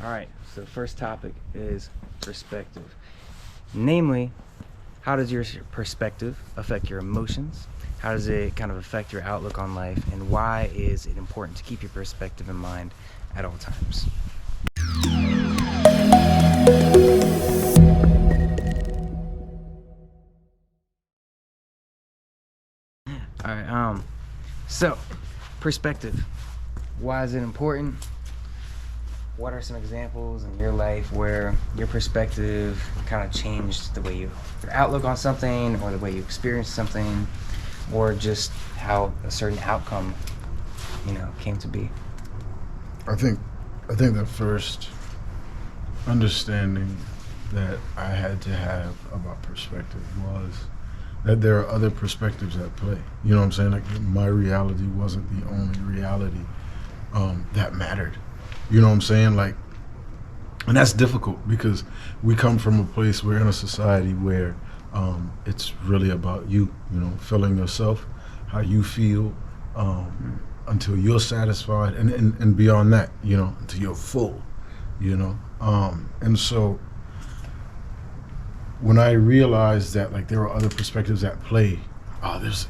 All right, so first topic is perspective. Namely, how does your perspective affect your emotions? How does it kind of affect your outlook on life? And why is it important to keep your perspective in mind at all times? All right, so perspective. Why is it important? What are some examples in your life where your perspective kind of changed the way your outlook on something, or the way you experience something, or just how a certain outcome, came to be? I think the first understanding that I had to have about perspective was that there are other perspectives at play. You know what I'm saying? Like, my reality wasn't the only reality that mattered. You know what I'm saying? Like, and that's difficult because we come from a place, we're in a society where it's really about you, feeling yourself, how you feel, until you're satisfied, and beyond that, until you're full, and so when I realized that, like, there are other perspectives at play, it's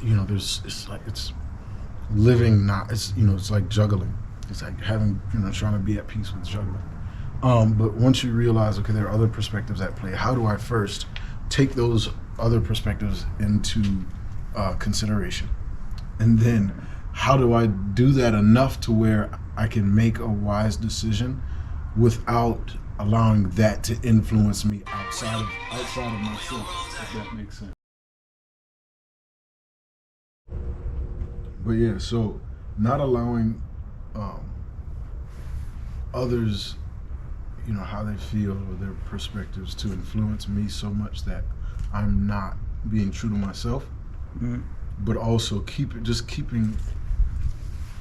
living, it's like juggling. It's like trying to be at peace with juggling. But once you realize, okay, there are other perspectives at play, how do I first take those other perspectives into consideration? And then how do I do that enough to where I can make a wise decision without allowing that to influence me outside of myself, if that makes sense. But yeah, so not allowing others, how they feel or their perspectives to influence me so much that I'm not being true to myself, but also keeping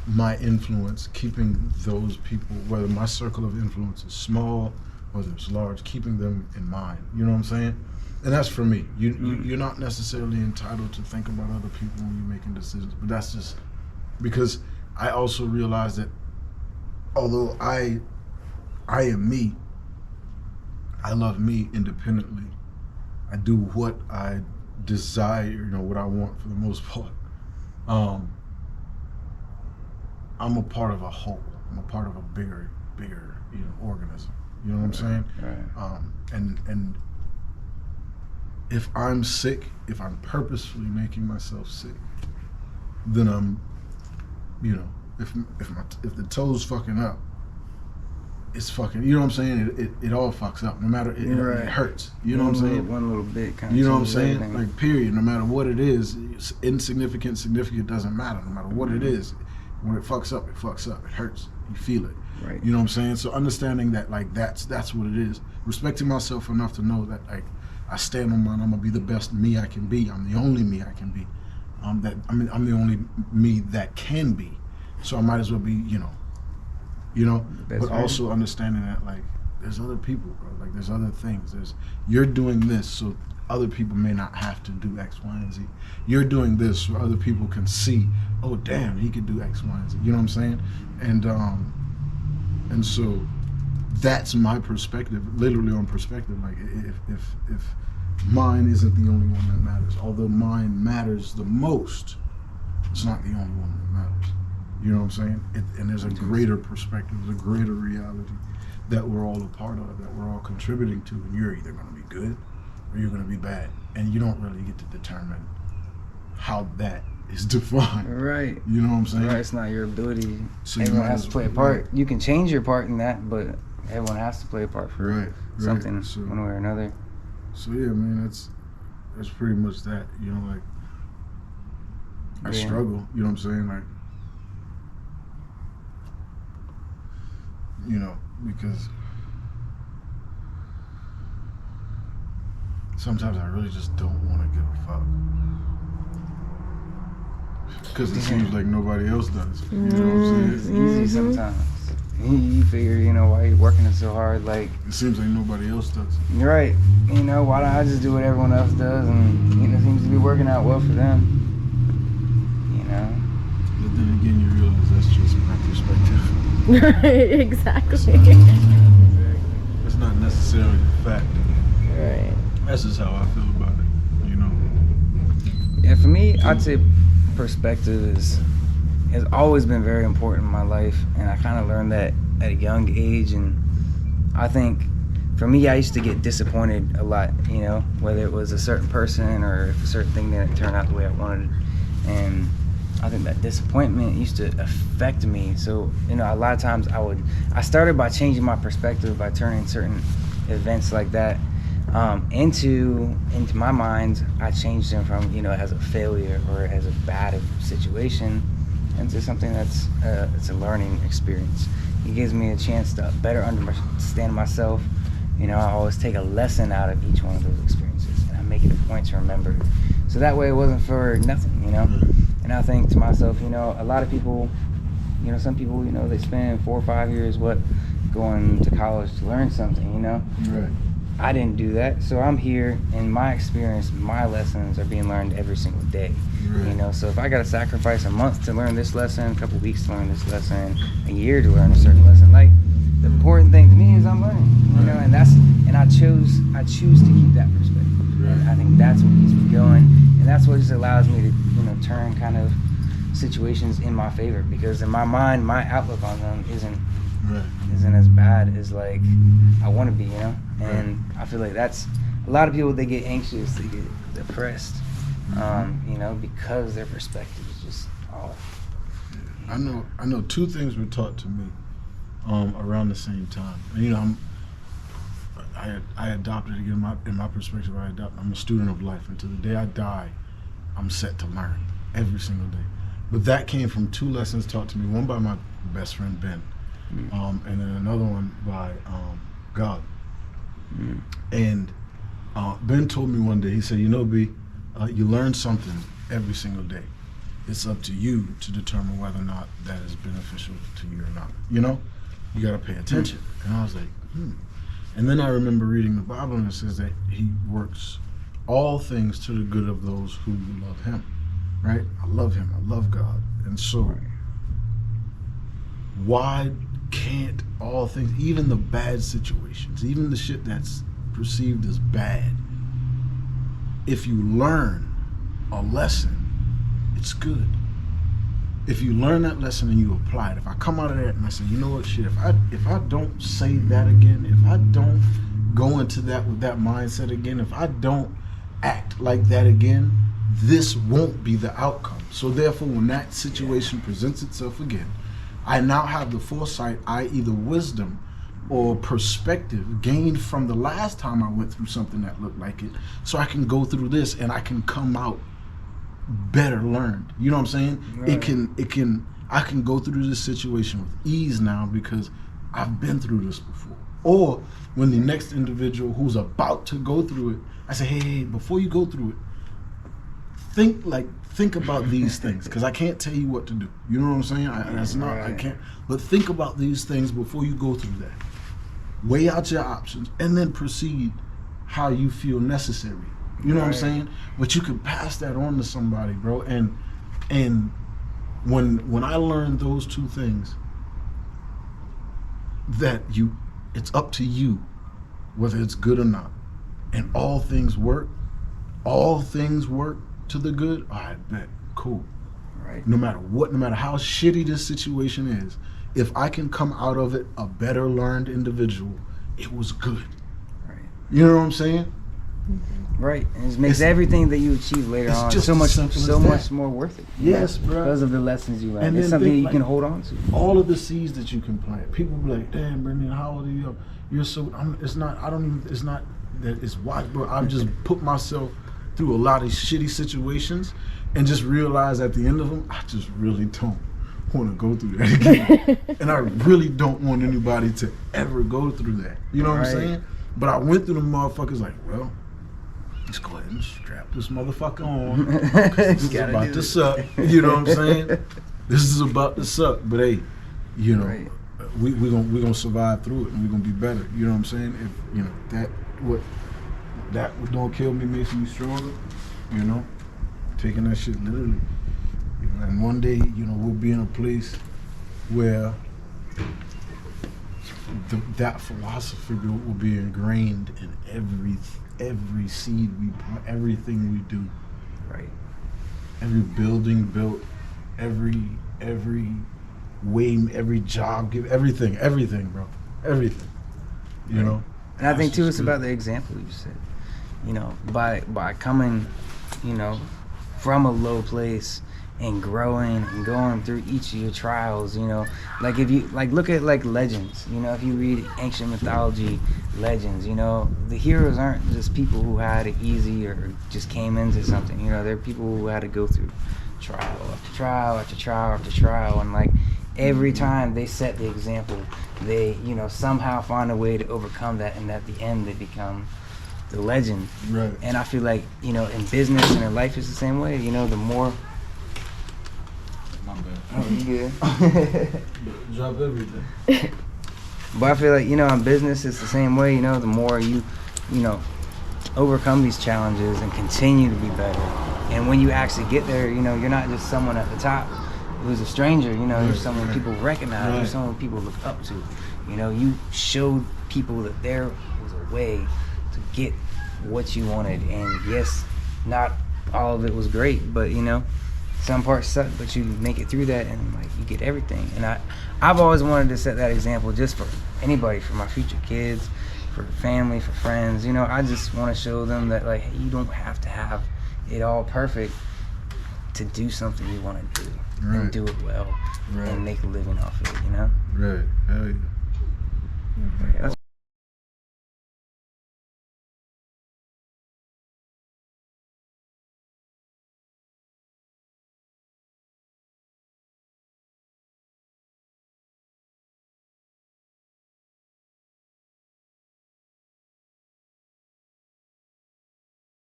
my influence, keeping those people, whether my circle of influence is small, whether it's large, keeping them in mind. You know what I'm saying? And that's for me. You're not necessarily entitled to think about other people when you're making decisions, but that's just because I also realize that although I am me, I love me independently. I do what I desire, what I want for the most part. I'm a part of a whole. I'm a part of a bigger, organism. You know what I'm saying? Right. And if I'm sick, if I'm purposefully making myself sick, then I'm, if the toe's fucking up, it's fucking, you know what I'm saying? It all fucks up. No matter, it hurts. You know what I'm saying? One little bit kind of. You know what I'm saying? Everything. Like, period. No matter what it is, it's insignificant, significant, doesn't matter. No matter what it is, when it fucks up, it fucks up. It hurts. You feel it. Right. You know what I'm saying? So understanding that, like, that's what it is. Respecting myself enough to know that, like, I stand on mine. I'm gonna be the best me I can be. I'm the only me I can be. I'm the only me that can be. So I might as well be, but also understanding that, like, there's other people, bro. Like, there's other things. You're doing this so other people may not have to do X, Y, and Z. You're doing this so other people can see, oh damn, he could do X, Y, and Z. You know what I'm saying? And so that's my perspective, literally on perspective. Like, if mine isn't the only one that matters, although mine matters the most, it's not the only one that matters. You know what I'm saying? And there's a greater perspective, there's a greater reality that we're all a part of, that we're all contributing to, and you're either going to be good or you're going to be bad. And you don't really get to determine how that is defined. Right. You know what I'm saying? Right, it's not your ability. So everyone has to play a part. You can change your part in that, but everyone has to play a part for something, so, one way or another. So yeah, man, that's pretty much that. Like, I struggle, you know what I'm saying? Like, because sometimes I really just don't want to give a fuck. Because it seems like nobody else does. You know what I'm saying? It's easy sometimes. You figure, why you're working so hard, like... It seems like nobody else does. You're right. Why don't I just do what everyone else does, and, it seems to be working out well for them. But then again, you realize that's just my perspective. Right, exactly. It's not necessarily a fact. Right. That's just how I feel about it, you know. Yeah, for me, I'd say perspective has always been very important in my life, and I kind of learned that at a young age. And I think for me, I used to get disappointed a lot, you know, whether it was a certain person or if a certain thing didn't turn out the way I wanted. And I think that disappointment used to affect me. So, you know, a lot of times I started by changing my perspective by turning certain events like that into my mind. I changed them from, you know, as a failure or as a bad situation into something that's it's a learning experience. It gives me a chance to better understand myself. You know, I always take a lesson out of each one of those experiences, and I make it a point to remember. So that way it wasn't for nothing, you know. And I think to myself, you know, a lot of people, you know, some people, you know, they spend 4 or 5 years going to college to learn something, you know. Right. I didn't do that, so I'm here, and my experience, my lessons are being learned every single day. Right. You know, so if I got to sacrifice a month to learn this lesson, a couple weeks to learn this lesson, a year to learn a certain lesson, like, the important thing to me is I'm learning. You know, and I choose to keep that perspective. Right. And I think that's what keeps me going, and that's what just allows me to, you know, turn kind of situations in my favor, because in my mind, my outlook on them isn't as bad as like I want to be, you know. And I feel like that's a lot of people, they get anxious, they get depressed, you know, because their perspective is just off. I know 2 things were taught to me around the same time. And, you know, I adopted again in my perspective. I'm a student of life, and to the day I die, I'm set to learn every single day. But that came from 2 lessons taught to me. One by my best friend Ben, and then another one by God. And Ben told me one day, he said, you know, B, you learn something every single day. It's up to you to determine whether or not that is beneficial to you or not. You know, you got to pay attention. And I was like, And then I remember reading the Bible, and it says that he works all things to the good of those who love him, right? I love him. I love God. And so why can't all things, even the bad situations, even the shit that's perceived as bad, if you learn a lesson, it's good. If you learn that lesson and you apply it, if I come out of that and I say, you know what, shit, if I don't say that again, if I don't go into that with that mindset again, if I don't act like that again, this won't be the outcome. So therefore, when that situation presents itself again, I now have the foresight, i.e. the wisdom or perspective gained from the last time I went through something that looked like it, so I can go through this and I can come out better learned. You know what I'm saying? Right. I can go through this situation with ease now because I've been through this before. Or when the next individual who's about to go through it, I say, hey, before you go through it, think about these things, because I can't tell you what to do. You know what I'm saying? I can't. But think about these things before you go through that. Weigh out your options and then proceed how you feel necessary. You know what I'm saying? But you can pass that on to somebody, bro. And when I learned those 2 things, that it's up to you whether it's good or not. And all things work to the good. All right, bet. Cool. Right. No matter how shitty this situation is, if I can come out of it a better learned individual, it was good. Right. You know what I'm saying? Right, and it makes everything that you achieve later on so much more worth it. Yes, bro. Because of the lessons you learned. And it's something you can hold on to. All of the seeds that you can plant. People be like, damn, Brendan, how old are you? You're so, it's not that it's wide, bro. I've just put myself through a lot of shitty situations and just realized at the end of them, I just really don't want to go through that again. And I really don't want anybody to ever go through that. You know what I'm saying? But I went through the motherfuckers like, well, let's go ahead and strap this motherfucker on. This is about to suck. You know what I'm saying? This is about to suck. But hey, you know, we're gonna survive through it, and we're gonna be better. You know what I'm saying? If you know what don't kill me makes me stronger. You know, taking that shit literally. You know, and one day, you know, we'll be in a place where that philosophy will be ingrained in every seed we plant, everything we do. Right. Every building built, every way, every job give, everything, bro, everything. You know. And I think too, That's it's good. about the example you set. You know, by coming, you know, from a low place and growing and going through each of your trials, you know, like if you like look at like legends, you know, if you read ancient mythology legends, you know, the heroes aren't just people who had it easy or just came into something, you know, they're people who had to go through trial after trial after trial after trial, and like every time they set the example, they, you know, somehow find a way to overcome that, and at the end they become the legend. Right. And I feel like, you know, in business and in life it's the same way, you know, the more My bad. oh, you good. Drop everything. But I feel like, you know, in business it's the same way, you know, the more you know, overcome these challenges and continue to be better. And when you actually get there, you know, you're not just someone at the top who's a stranger, you know, you're someone people recognize, you're someone people look up to. You know, you showed people that there was a way to get what you wanted. And yes, not all of it was great, but you know, some parts suck, but you make it through that and like you get everything. And I've always wanted to set that example just for anybody, for my future kids, for family, for friends. You know, I just want to show them that like, hey, you don't have to have it all perfect to do something you want to do and do it well and make a living off of it, you know? Right. Hell yeah.